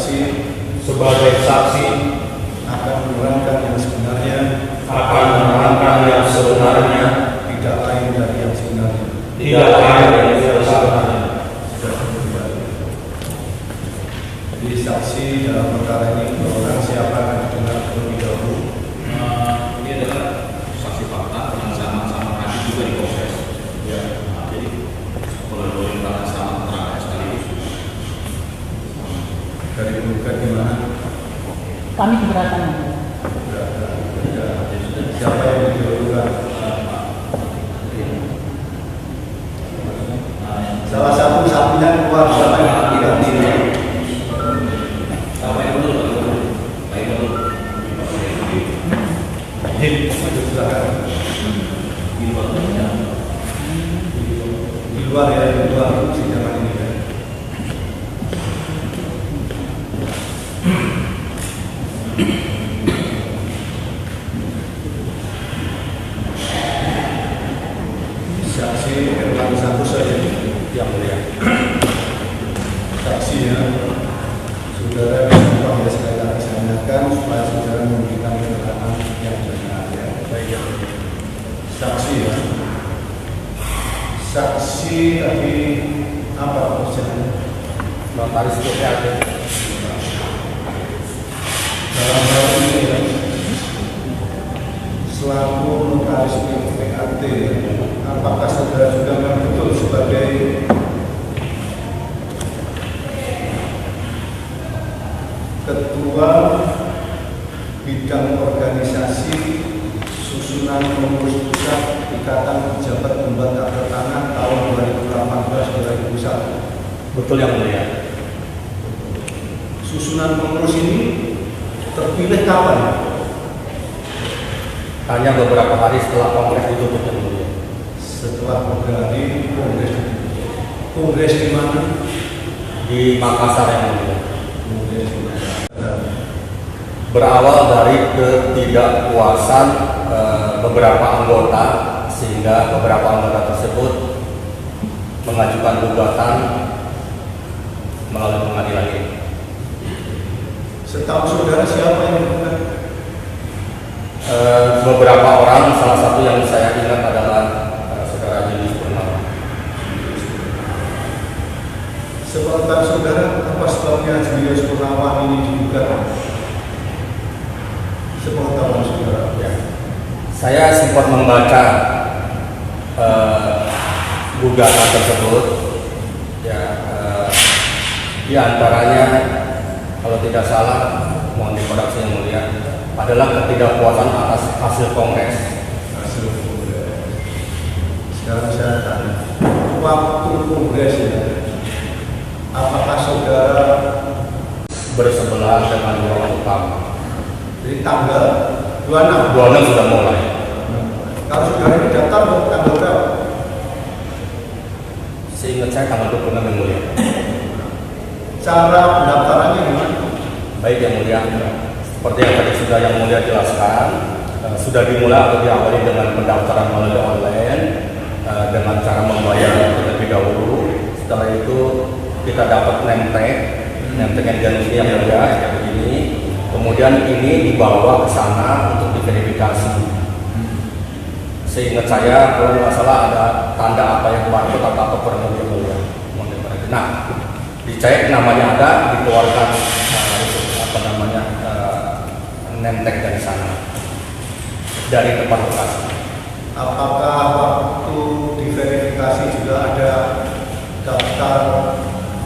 saksi sebagai saksi akan menerangkan yang sebenarnya tidak lain dari yang sebenarnya. Jadi saksi dalam perkara ini orang siapa akan didengar terlebih dahulu. Ini adalah saksi fakta yang sama-sama tadi juga diproses. Ya. Jadi boleh kita sama keterangan sekaligus. Dari penggugat gimana? Kami keberatan. Siapa yang didahulukan? Salah satu sapinya keluar, siapa yang tidak tidak? Di luar ya, di luar sidang ini ya. Saksi Erlang satu saja yang mulia. Saksinya saudara bisa sekali lagi saya ingatkan supaya saudara memberikan keterangan yang benar ya. Baik ya. Saksi ya. Saksi tadi apa maksudnya? notaris PPAT. Dalam hal ini ya, selaku notaris PPAT, apakah saudara juga betul sebagai ketua bidang organisasi susunan pengurus pusat Ikatan Pejabat Pembantu Tanah tahun 2018-2021? Betul yang mulia. Susunan pengurus ini terpilih kapan? Hanya beberapa hari setelah kongres ditutup yang mulia. Setelah beberapa hari kongres. Kongres di mana? Di Makassar yang mulia. Kongres di Makassar. Berawal dari ketidakpuasan beberapa anggota, sehingga beberapa anggota tersebut mengajukan gugatan melalui pengadilan ini. Setahu saudara siapa yang melakukan? Beberapa orang, salah satu yang saya ingat adalah saudara Julius Purnama. Sepengetahuan saudara, apa sebabnya Julius Purnama ini digugat? Sepengetahuan saudara. Ya. Saya sempat membaca gugatan tersebut, ya, di antaranya kalau tidak salah, mohon dikoreksi yang mulia, adalah ketidakpuasan atas hasil kongres. Hasil kongres. Sekarang saya tanya, waktu kongres ya, apakah saudara Bersebelahan dengan ruang utama. Jadi tanggal 26? 26 sudah mulai. Kalau saudara ini daftar tanggal berapa? Seingat saya tanggal 26 yang mulia. Cara pendaftarannya gimana? Baik yang mulia, seperti yang tadi sudah yang mulia jelaskan, sudah dimulai atau diawali dengan pendaftaran melalui online dengan cara membayar terlebih dahulu. Setelah itu kita dapat name tag identity yang mulia kayak begini. Kemudian ini dibawa ke sana untuk diverifikasi. Seingat saya kalau nggak salah ada tanda apa yang barcode atau apa kurang lebih mulia. Nah, dicek namanya ada, dikeluarkan name tag dari sana, dari tempat lokasi. Apakah waktu diverifikasi juga ada daftar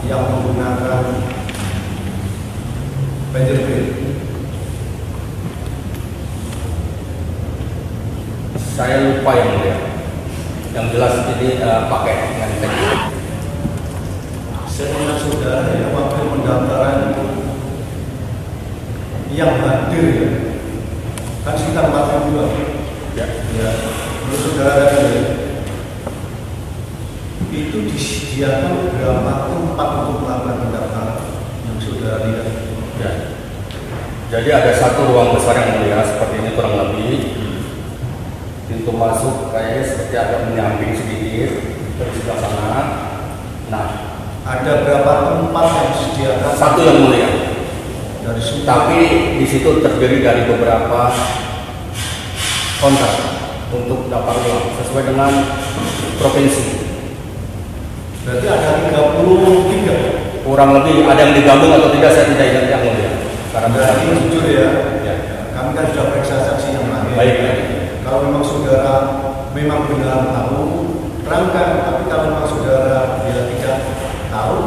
yang menggunakan fingerprint? Saya lupa yang mulia. Yang jelas ini pakai name tag. Saya ingat saudara ya, waktu pendaftaran itu yang hadir ya, kan sekitar 4.000-an. Ya. Ya, menurut saudara ya, itu disediakan berapa tempat untuk melakukan pendaftaran yang saudara lihat? Ya. Jadi ada satu ruang besar yang mulia seperti ini kurang lebih. Pintu masuk kayaknya seperti agak menyamping sedikit dari sebelah sana. Nah, ada berapa tempat yang disediakan? satu yang mulia. Dari semua. Tapi di situ terdiri dari beberapa konter untuk daftar ulang sesuai dengan provinsi. Berarti ada 33. Kurang lebih ada yang digabung atau tidak saya tidak ingat yang mulia. Karena Berarti jujur ya, ya. kami kan sudah periksa saksi yang lain. Baik. Kalau memang saudara memang benar tahu, terangkan. Tapi kalau memang saudara dia tidak tahu,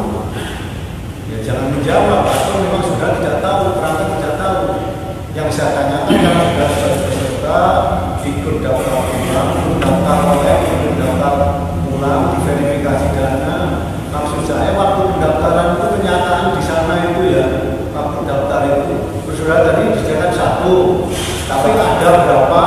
ya jangan menjawab. Atau memang saudara tidak tahu, terangkan tidak tahu. Yang saya tanyakan karena sudah peserta ikut daftar ulang, daftar oleh, ikut daftar ulang, diverifikasi dana. Maksud saya waktu pendaftaran itu kenyataan di sana itu ya, waktu daftar itu saudara tadi disediakan 1, tapi ada berapa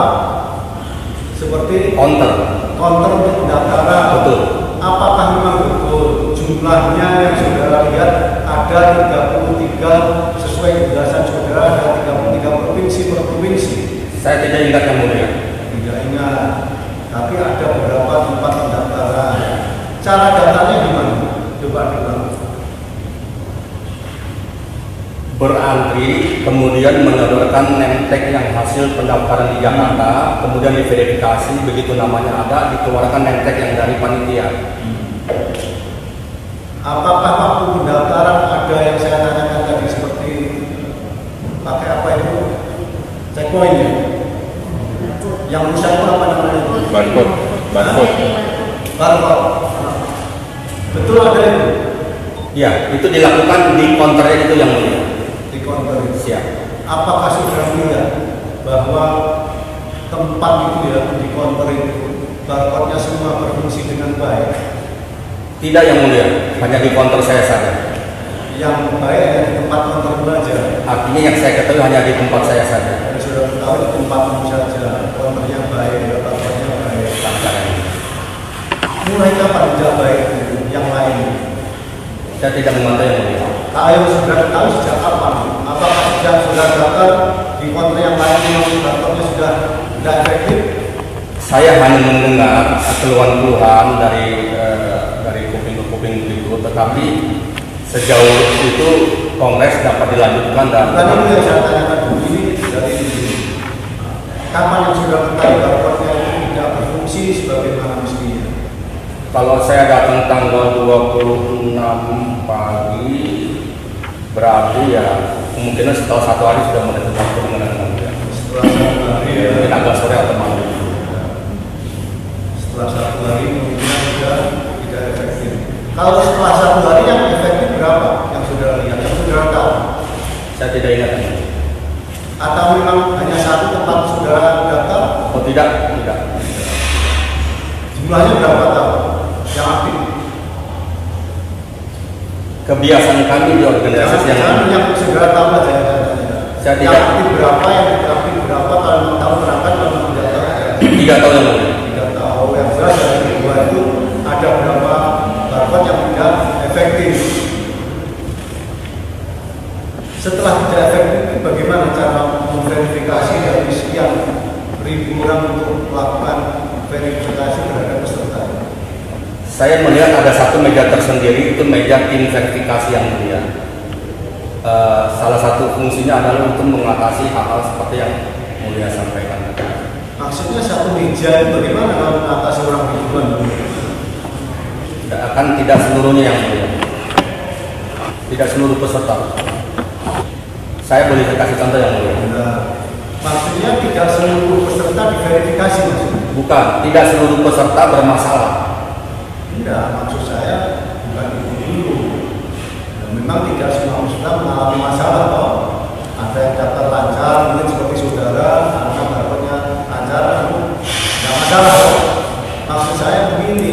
seperti Konter. untuk pendaftaran. Betul. Apakah memang betul jumlahnya yang saudara lihat ada 33 sesuai penjelasan saudara, ada 33 provinsi per provinsi? Saya tidak ingat yang mulia. Tidak ingat, tapi ada beberapa tempat pendaftaran. Cara datanya gimana? Coba diulang. Berantri, kemudian menyodorkan name tag yang hasil pendaftaran di Jakarta, kemudian diverifikasi, begitu namanya ada, dikeluarkan name tag yang dari panitia. Apakah waktu pendaftaran ada yang saya tanyakan tadi seperti pakai apa itu? Checkpoint ya? Yang rusak itu apa namanya? Barcode. Barcode. Betul ada itu? Ya, itu dilakukan di konter itu yang mulia. Di counter itu. Siap. Apakah saudara melihat bahwa tempat itu ya di counter itu barcode-nya semua berfungsi dengan baik? Tidak yang mulia, hanya di konter saya saja. Yang baik hanya di tempat counter belajar. Artinya yang saya ketahui hanya di tempat saya saja. Dan sudah tahu di tempatmu saja, counternya baik, barcode-nya baik. Mulai kapan tidak baik itu? Yang lain? Saya tidak memantau yang mulia. Ayo sudah tahu sejak kapan? Apakah sejak sudah daftar di counter yang lain yang barcode-nya sudah tidak efektif? Saya hanya mendengar keluhan-keluhan dari kuping itu, tetapi sejauh itu kongres dapat dilanjutkan dan Bukan itu yang saya tanyakan dulu, ini dari sini. Kapan yang sudah ketahui barcode-nya itu tidak berfungsi sebagaimana mestinya? kalau saya datang tanggal 26 pagi, berarti ya kemungkinan setelah 1 hari sudah menentukan kemenangan. Setelah 1 hari ya. Mungkin agak sore atau malam. Setelah 1 hari mungkin sudah tidak efektif. Kalau setelah 1 hari yang efektif berapa? Yang sudah lihat, yang sudah tahu? Saya tidak ingat. Atau memang hanya satu tempat saudara daftar? Oh tidak, tidak. Jumlahnya berapa tahun? Yang aktif? Kebiasaan kami di organisasi yang saudara tahu aja ya. Saya Yang tidak. aktif berapa, yang tidak aktif berapa? Kalau mau tahu terangkan, kalau tidak tahu aja. Tidak tahu yang mulia. Tidak tahu, yang jelas dari kedua itu ada berapa barcode yang tidak efektif. Setelah tidak efektif, bagaimana cara memverifikasi dari sekian ribu orang untuk melakukan verifikasi terhadap peserta? Saya melihat ada satu meja tersendiri, itu meja tim verifikasi yang mulia. Salah satu fungsinya adalah untuk mengatasi hal-hal seperti yang mulia sampaikan. Maksudnya satu meja itu bagaimana kalau mengatasi orang ribuan? Akan tidak seluruhnya yang mulia, tidak seluruh peserta. Saya boleh kasih contoh yang mulia. Nah, maksudnya tidak seluruh peserta diverifikasi maksudnya? Bukan, tidak seluruh peserta bermasalah. Tidak, maksud saya bukan itu dulu. Dan memang tidak semua peserta mengalami masalah toh. Ada yang daftar lancar, mungkin seperti saudara, karena barcode-nya lancar, tidak masalah. Maksud saya begini,